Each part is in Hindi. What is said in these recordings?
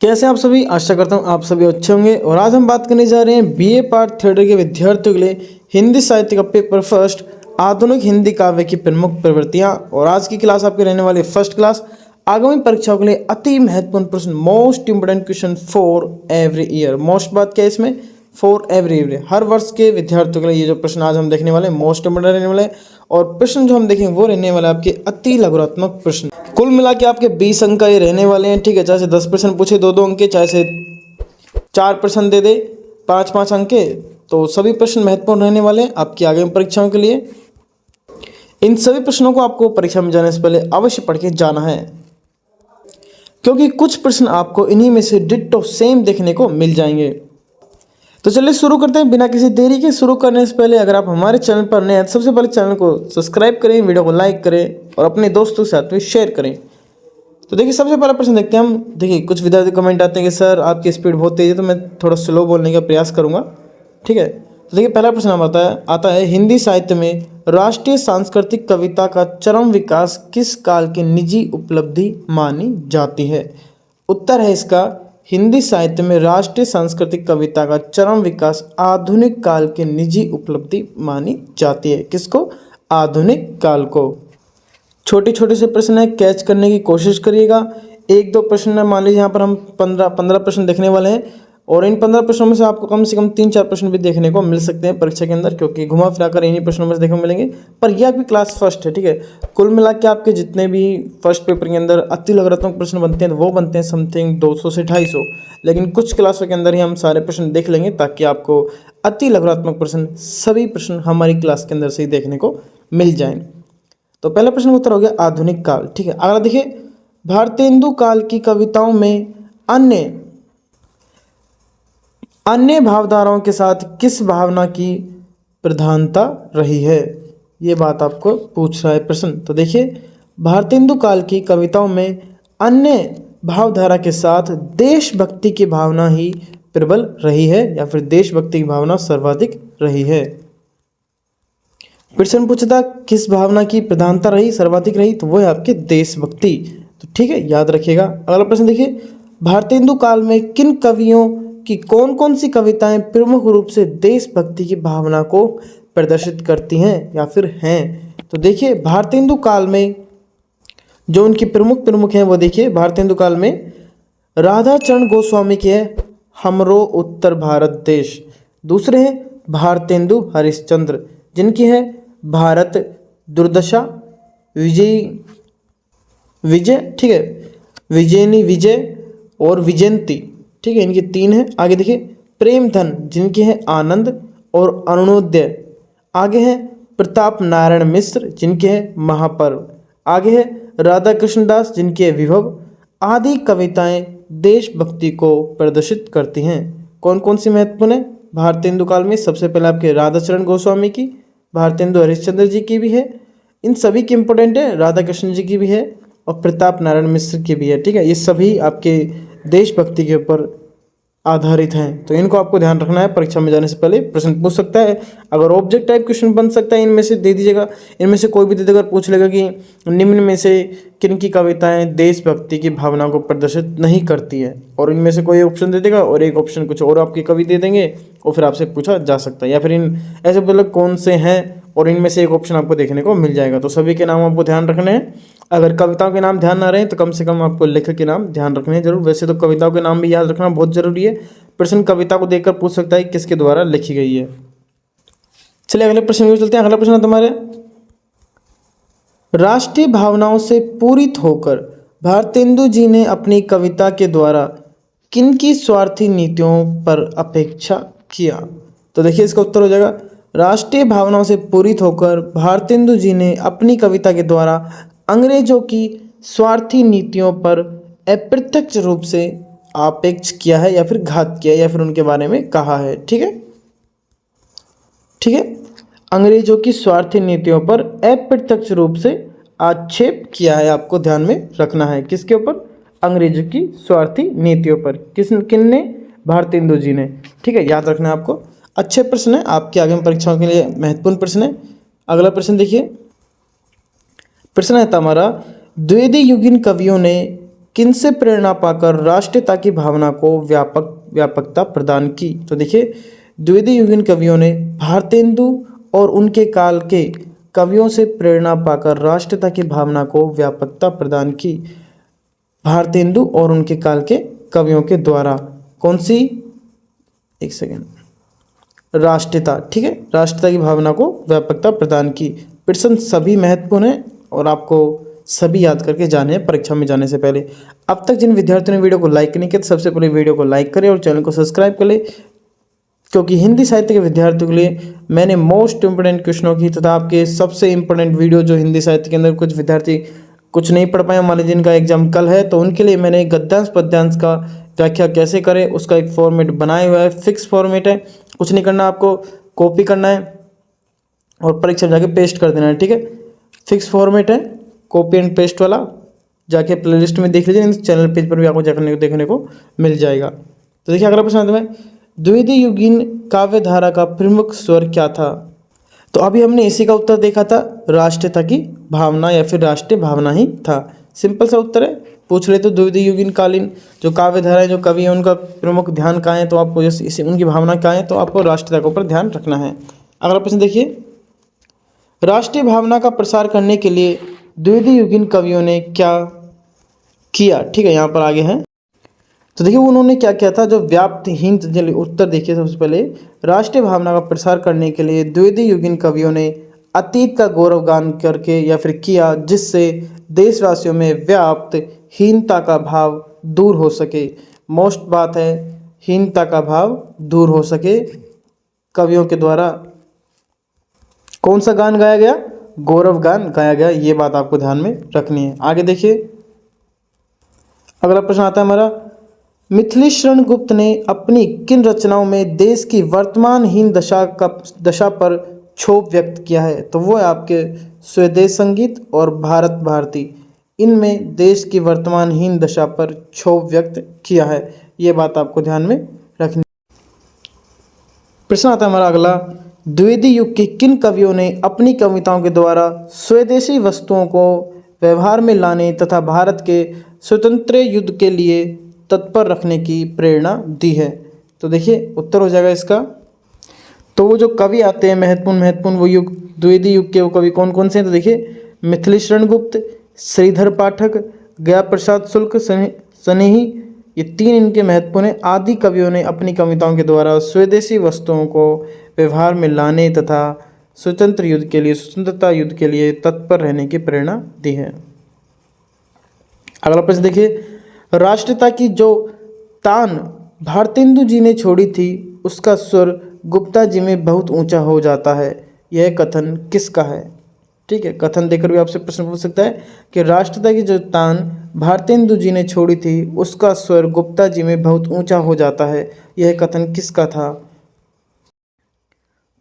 कैसे आप सभी, आशा करता हूँ आप सभी अच्छे होंगे। और आज हम बात करने जा रहे हैं बीए पार्ट थर्ड के विद्यार्थियों के लिए हिंदी साहित्य का पेपर फर्स्ट, आधुनिक हिंदी काव्य की प्रमुख प्रवृत्तियाँ। और आज की क्लास आपकी रहने वाली फर्स्ट क्लास आगामी परीक्षाओं के लिए अति महत्वपूर्ण प्रश्न, most important question for every year. Most बात क्या है इसमें, फॉर एवरी ईयर, हर वर्ष के विद्यार्थियों के लिए ये जो प्रश्न आज हम देखने वाले हैं मोस्ट इंपोर्टेंट रहने वाले हैं। और प्रश्न जो हम देखेंगे वो रहने वाला आपके अति लघुरात्मक प्रश्न। कुल मिला के आपके 20 अंक का ये रहने वाले हैं, ठीक है। चाहे से 10 प्रश्न पूछे 2-2 अंक के, चाहे से 4 प्रश्न दे दे 5-5 अंक के, तो सभी प्रश्न महत्वपूर्ण रहने वाले हैं आपकी आगामी परीक्षाओं के लिए। इन सभी प्रश्नों को आपको परीक्षा में जाने से पहले अवश्य पढ़ के जाना है, क्योंकि कुछ प्रश्न आपको इन्हीं में से डिट्टो सेम देखने को मिल जाएंगे। तो चलिए शुरू करते हैं बिना किसी देरी के। शुरू करने से पहले अगर आप हमारे चैनल पर नए हैं तो सबसे पहले चैनल को सब्सक्राइब करें, वीडियो को लाइक करें और अपने दोस्तों के साथ में शेयर करें। तो देखिए सबसे पहला प्रश्न देखते हैं हम। देखिए कुछ विद्यार्थी कमेंट आते हैं कि सर आपकी स्पीड बहुत तेज़ है, तो मैं थोड़ा स्लो बोलने का प्रयास करूँगा, ठीक है। तो देखिए पहला प्रश्न आता है हिंदी साहित्य में राष्ट्रीय सांस्कृतिक कविता का चरम विकास किस काल की निजी उपलब्धि मानी जाती है। उत्तर है इसका, हिंदी साहित्य में राष्ट्रीय सांस्कृतिक कविता का चरम विकास आधुनिक काल की निजी उपलब्धि मानी जाती है। किसको? आधुनिक काल को। छोटे छोटे से प्रश्न है, कैच करने की कोशिश करिएगा। 1-2 प्रश्न मान लीजिए यहाँ पर हम 15 प्रश्न देखने वाले हैं, और इन 15 प्रश्नों में से आपको कम से कम 3-4 प्रश्न भी देखने को मिल सकते हैं परीक्षा के अंदर, क्योंकि घुमा फिरा कर इन्हीं प्रश्नों में से देखने को मिलेंगे। पर यह आपकी क्लास फर्स्ट है, ठीक है। कुल मिला के आपके जितने भी फर्स्ट पेपर के अंदर अति लघुरात्मक प्रश्न बनते हैं वो बनते हैं समथिंग 200 से 250, लेकिन कुछ क्लासों के अंदर ही हम सारे प्रश्न देख लेंगे, ताकि आपको अति लघुरात्मक प्रश्न सभी प्रश्न हमारी क्लास के अंदर से ही देखने को मिल जाएं। तो पहला प्रश्न उत्तर हो गया आधुनिक काल, ठीक है। अगला देखिए, भारतेंदु काल की कविताओं में अन्य भावधाराओं के साथ किस भावना की प्रधानता रही है। ये बात आपको पूछ रहा है प्रश्न। तो देखिए भारतेंदु काल की कविताओं में अन्य भावधारा के साथ देशभक्ति की भावना ही प्रबल रही है, या फिर देशभक्ति की भावना सर्वाधिक रही है। प्रश्न पूछता किस भावना की प्रधानता रही, सर्वाधिक रही, तो वो है आपके देशभक्ति। तो ठीक है, याद रखिएगा। अगला प्रश्न देखिए, भारतेंदु काल में किन कवियों की कौन कौन सी कविताएं प्रमुख रूप से देशभक्ति की भावना को प्रदर्शित करती हैं या फिर हैं। तो देखिए भारतेंदु काल में जो उनकी प्रमुख हैं वो देखिए, भारतेंदु काल में राधाचरण गोस्वामी की है हमरो उत्तर भारत देश। दूसरे हैं भारतेंदु हरिश्चंद्र, जिनकी है भारत दुर्दशा विजय, ठीक है, विजयनी विजय और विजयंती, ठीक है, इनकी 3 है। आगे देखिए प्रेमधन, जिनकी है आनंद और अरुणोदय। आगे है प्रताप नारायण मिश्र, जिनके हैं महापर्व। आगे है राधा कृष्णदास, जिनकी है विभव। आदि कविताएं देशभक्ति को प्रदर्शित करती हैं। कौन कौन सी महत्वपूर्ण है भारतेंदु काल में? सबसे पहले आपके राधाचरण गोस्वामी की, भारतेंदु हरिश्चंद्र जी की भी है, इन सभी की इंपॉर्टेंट है, राधा कृष्ण जी की भी है और प्रताप नारायण मिश्र की भी है, ठीक है। ये सभी आपके देशभक्ति के ऊपर आधारित हैं, तो इनको आपको ध्यान रखना है। परीक्षा में जाने से पहले प्रश्न पूछ सकता है, अगर ऑब्जेक्ट टाइप क्वेश्चन बन सकता है इनमें से दे दीजिएगा। इनमें से कोई भी दे देकर पूछ लेगा कि निम्न में से किन की कविताएं देशभक्ति की भावना को प्रदर्शित नहीं करती है, और इनमें से कोई ऑप्शन दे देगा और एक ऑप्शन कुछ और आपके कवि दे देंगे, और फिर आपसे पूछा जा सकता है। या फिर इन ऐसे बोले कौन से हैं और इनमें से एक ऑप्शन आपको देखने को मिल जाएगा। तो सभी के नाम आपको ध्यान रखने हैं। अगर कविताओं के नाम ध्यान ना रहे तो कम से कम आपको लेखक के नाम ध्यान रखने हैं जरूर। वैसे तो कविताओं के नाम भी याद रखना बहुत जरूरी है। प्रश्न कविता को देखकर पूछ सकता है किसके द्वारा लिखी गई है। चलिए अगले प्रश्न में चलते हैं। अगला प्रश्न है तुम्हारे, राष्ट्रीय भावनाओं से पूरित होकर भारतेंदु जी ने अपनी कविता के द्वारा किनकी स्वार्थी नीतियों पर अपेक्षा किया। तो देखिए इसका उत्तर हो जाएगा, राष्ट्रीय भावनाओं से पूरित होकर भारतेंदु जी ने अपनी कविता के द्वारा अंग्रेजों की स्वार्थी नीतियों पर अप्रत्यक्ष रूप से आपेक्ष किया है, या फिर घात किया है, या फिर उनके बारे में कहा है, ठीक है, ठीक है। अंग्रेजों की स्वार्थी नीतियों पर अप्रत्यक्ष रूप से आक्षेप किया है, आपको ध्यान में रखना है। किसके ऊपर? अंग्रेजों की स्वार्थी नीतियों पर। किनने? भारतेंदु जी ने, ठीक है, याद रखना है आपको। अच्छे प्रश्न है, आपके आगामी परीक्षाओं के लिए महत्वपूर्ण प्रश्न है। अगला प्रश्न देखिए, प्रश्न है हमारा, द्विवेदी युगीन कवियों ने किनसे प्रेरणा पाकर राष्ट्रीयता की भावना को व्यापकता प्रदान की? तो देखिए, द्विवेदी युगीन कवियों ने भारतेंदु और उनके काल के कवियों से प्रेरणा पाकर राष्ट्रीयता की भावना को व्यापकता प्रदान की। भारतेंदु और उनके काल के कवियों के द्वारा कौन सी, एक सेकेंड, राष्ट्रीयता, ठीक है, राष्ट्रीयता की भावना को व्यापकता प्रदान की। प्रश्न सभी महत्वपूर्ण है और आपको सभी याद करके जाने हैं परीक्षा में जाने से पहले। अब तक जिन विद्यार्थियों ने वीडियो को लाइक नहीं किया तो सबसे पहले वीडियो को लाइक करें और चैनल को सब्सक्राइब कर ले, क्योंकि हिंदी साहित्य के विद्यार्थियों के लिए मैंने मोस्ट इंपोर्टेंट क्वेश्चनों की तथा आपके सबसे इंपोर्टेंट वीडियो जो हिंदी साहित्य के अंदर कुछ विद्यार्थी कुछ नहीं पढ़ पाए, मान लीजिए जिनका एग्जाम कल है, तो उनके लिए मैंने गद्यांश पद्यांश का व्याख्या कैसे करें उसका एक फॉर्मेट बनाया हुआ है। फिक्स फॉर्मेट है, कुछ नहीं करना, आपको कॉपी करना है और परीक्षा में जाके पेस्ट कर देना है, ठीक है। फिक्स फॉर्मेट है, कॉपी एंड पेस्ट वाला, जाके प्लेलिस्ट में देख लीजिए, चैनल पेज पर भी आपको जाकर देखने को मिल जाएगा। तो देखिए अगला प्रश्न आता है, द्विवेदी युगीन काव्य धारा का प्रमुख स्वर क्या था? तो अभी हमने इसी का उत्तर देखा था, राष्ट्रीयता की भावना या फिर राष्ट्रीय भावना ही था। सिंपल सा उत्तर है। पूछ ले तो द्विवेदी युगीन कालीन जो काव्य धारा है, जो कवि है, उनका प्रमुख ध्यान कहाँ है, तो आपको जैसे इसी उनकी भावना कहाँ है, तो आपको राष्ट्रीयता के ऊपर ध्यान रखना है। अगला प्रश्न देखिए, राष्ट्रीय भावना का प्रसार करने के लिए द्विवेदी युगीन कवियों ने क्या किया? ठीक है, यहाँ पर आगे हैं। तो देखिए उन्होंने क्या किया था, जो व्याप्तहीन, चलिए उत्तर देखिए। सबसे पहले राष्ट्रीय भावना का प्रसार करने के लिए द्विवेदी युगीन कवियों ने अतीत का गौरवगान करके या फिर किया, जिससे देशवासियों में व्याप्तहीनता का भाव दूर हो सके। मोस्ट बात है, हीनता का भाव दूर हो सके। कवियों के द्वारा कौन सा गान गाया गया? गौरव गान गाया गया। ये बात आपको ध्यान में रखनी है। आगे देखिए, अगला प्रश्न आता है हमारा, मिथिलेश्वरण गुप्त ने अपनी किन रचनाओं में देश की वर्तमानहीन दशा पर क्षोभ व्यक्त किया है? तो वो है आपके स्वदेश संगीत और भारत भारती। इनमें देश की वर्तमानहीन दशा पर क्षोभ व्यक्त किया है। ये बात आपको ध्यान में रखनी। प्रश्न आता है हमारा अगला, द्विवेदी युग के किन कवियों ने अपनी कविताओं के द्वारा स्वदेशी वस्तुओं को व्यवहार में लाने तथा भारत के स्वतंत्र युद्ध के लिए तत्पर रखने की प्रेरणा दी है? तो देखिए उत्तर हो जाएगा इसका। तो वो जो कवि आते हैं महत्वपूर्ण वो युग, द्विवेदी युग के वो कवि कौन कौन से हैं? तो देखिए, मिथिलेश्वरण गुप्त, श्रीधर पाठक, गया प्रसाद शुक्ल, सनेही, ये तीन इनके महत्वपूर्ण हैं। आदि कवियों ने अपनी कविताओं के द्वारा स्वदेशी वस्तुओं को व्यवहार में लाने तथा स्वतंत्रता युद्ध के लिए तत्पर रहने की प्रेरणा दी है। अगला प्रश्न देखिए, राष्ट्रीयता की जो तान भारतेंदु जी ने छोड़ी थी, उसका स्वर गुप्ता जी में बहुत ऊंचा हो जाता है। यह कथन किसका है? ठीक है, कथन देकर भी आपसे प्रश्न पूछ सकता है कि राष्ट्रीयता की जो तान भारतेंदु जी ने छोड़ी थी, उसका स्वर गुप्ता जी में बहुत ऊंचा हो जाता है। यह कथन किसका था?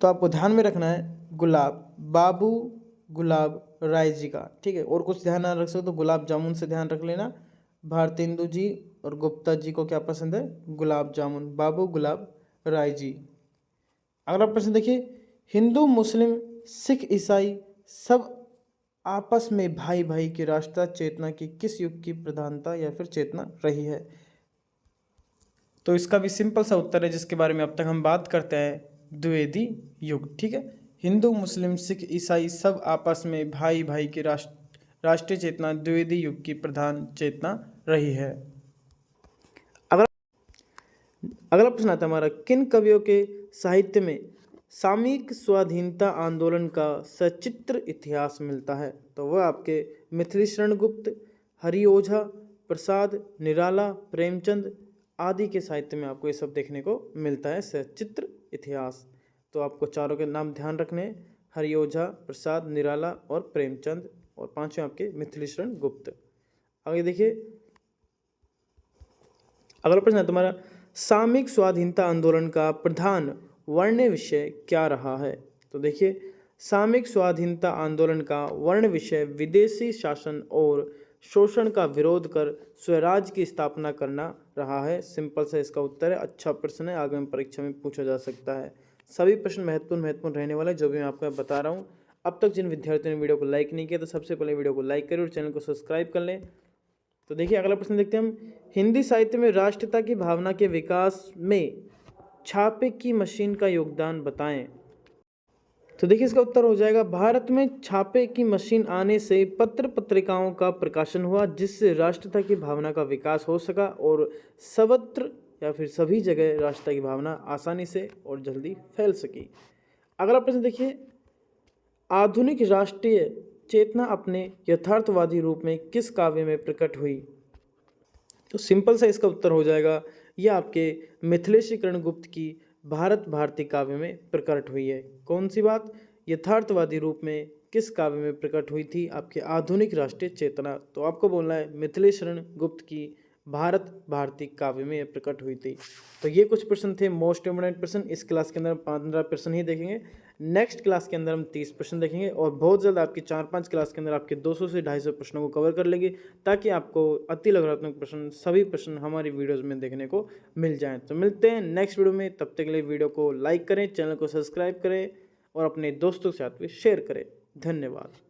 तो आपको ध्यान में रखना है, बाबू गुलाब राय जी का। ठीक है, और कुछ ध्यान ना रख सकते तो गुलाब जामुन से ध्यान रख लेना। भारतेंदु जी और गुप्ता जी को क्या पसंद है? गुलाब जामुन। बाबू गुलाब राय जी। अगला प्रश्न देखिए, हिंदू मुस्लिम सिख ईसाई सब आपस में भाई भाई की राष्ट्रीय चेतना की किस युग की प्रधानता या फिर चेतना रही है? तो इसका भी सिंपल सा उत्तर है, जिसके बारे में अब तक हम बात करते हैं, द्विवेदी युग। ठीक है, हिंदू मुस्लिम सिख ईसाई सब आपस में भाई भाई की राष्ट्रीय चेतना द्विवेदी युग की प्रधान चेतना रही है। अगला प्रश्न आता है हमारा, किन कवियों के साहित्य में सामयिक स्वाधीनता आंदोलन का सचित्र इतिहास मिलता है? तो वह आपके मिथिलेश्वरण गुप्त, हरिओझा, प्रसाद, निराला, प्रेमचंद आदि के साहित्य में आपको ये सब देखने को मिलता है, सचित्र इतिहास। तो आपको चारों के नाम ध्यान रखने हैं, हरिओझा, प्रसाद, निराला और प्रेमचंद, और पांचवें आपके मिथिलेश्वरण गुप्त। आगे देखिए, अगला प्रश्न है तुम्हारा, सामयिक स्वाधीनता आंदोलन का प्रधान वर्ण विषय क्या रहा है? तो देखिए, सामयिक स्वाधीनता आंदोलन का वर्ण विषय विदेशी शासन और शोषण का विरोध कर स्वराज की स्थापना करना रहा है। सिंपल सा इसका उत्तर है। अच्छा प्रश्न है, आगामी परीक्षा में पूछा जा सकता है। सभी प्रश्न महत्वपूर्ण रहने वाले, जो भी मैं आपको बता रहा हूँ। अब तक जिन विद्यार्थियों ने वीडियो को लाइक नहीं किया, तो सबसे पहले वीडियो को लाइक करें और चैनल को सब्सक्राइब कर लें। तो देखिए अगला प्रश्न देखते हैं हम, हिंदी साहित्य में राष्ट्रीयता की भावना के विकास में छापे की मशीन का योगदान बताएं। तो देखिए इसका उत्तर हो जाएगा, भारत में छापे की मशीन आने से पत्र पत्रिकाओं का प्रकाशन हुआ, जिससे राष्ट्रीयता की भावना का विकास हो सका और सर्वत्र या फिर सभी जगह राष्ट्रीयता की भावना आसानी से और जल्दी फैल सकी। अगला प्रश्न देखिए, आधुनिक राष्ट्रीय चेतना अपने यथार्थवादी रूप में किस काव्य में प्रकट हुई। तो सिंपल सा इसका उत्तर हो जाएगा, यह आपके मिथिलेशीकरण गुप्त की भारत भारती काव्य में प्रकट हुई है। कौन सी बात, यथार्थवादी रूप में किस काव्य में प्रकट हुई थी, आपके आधुनिक राष्ट्रीय चेतना। तो आपको बोलना है मिथिलेशीकरण गुप्त की भारत भारती काव्य में यह प्रकट हुई थी। तो ये कुछ प्रश्न थे मोस्ट इम्पोर्टेंट प्रश्न। इस क्लास के अंदर हम 15 प्रश्न ही देखेंगे, नेक्स्ट क्लास के अंदर हम 30 प्रश्न देखेंगे और बहुत जल्द आपकी 4-5 क्लास के अंदर आपके 200 से 250 प्रश्नों को कवर कर लेंगे, ताकि आपको अति लघुत्मक प्रश्न सभी प्रश्न हमारी वीडियोज़ में देखने को मिल जाएँ। तो मिलते हैं नेक्स्ट वीडियो में, तब तक के लिए वीडियो को लाइक करें, चैनल को सब्सक्राइब करें और अपने दोस्तों के साथ भी शेयर करें। धन्यवाद।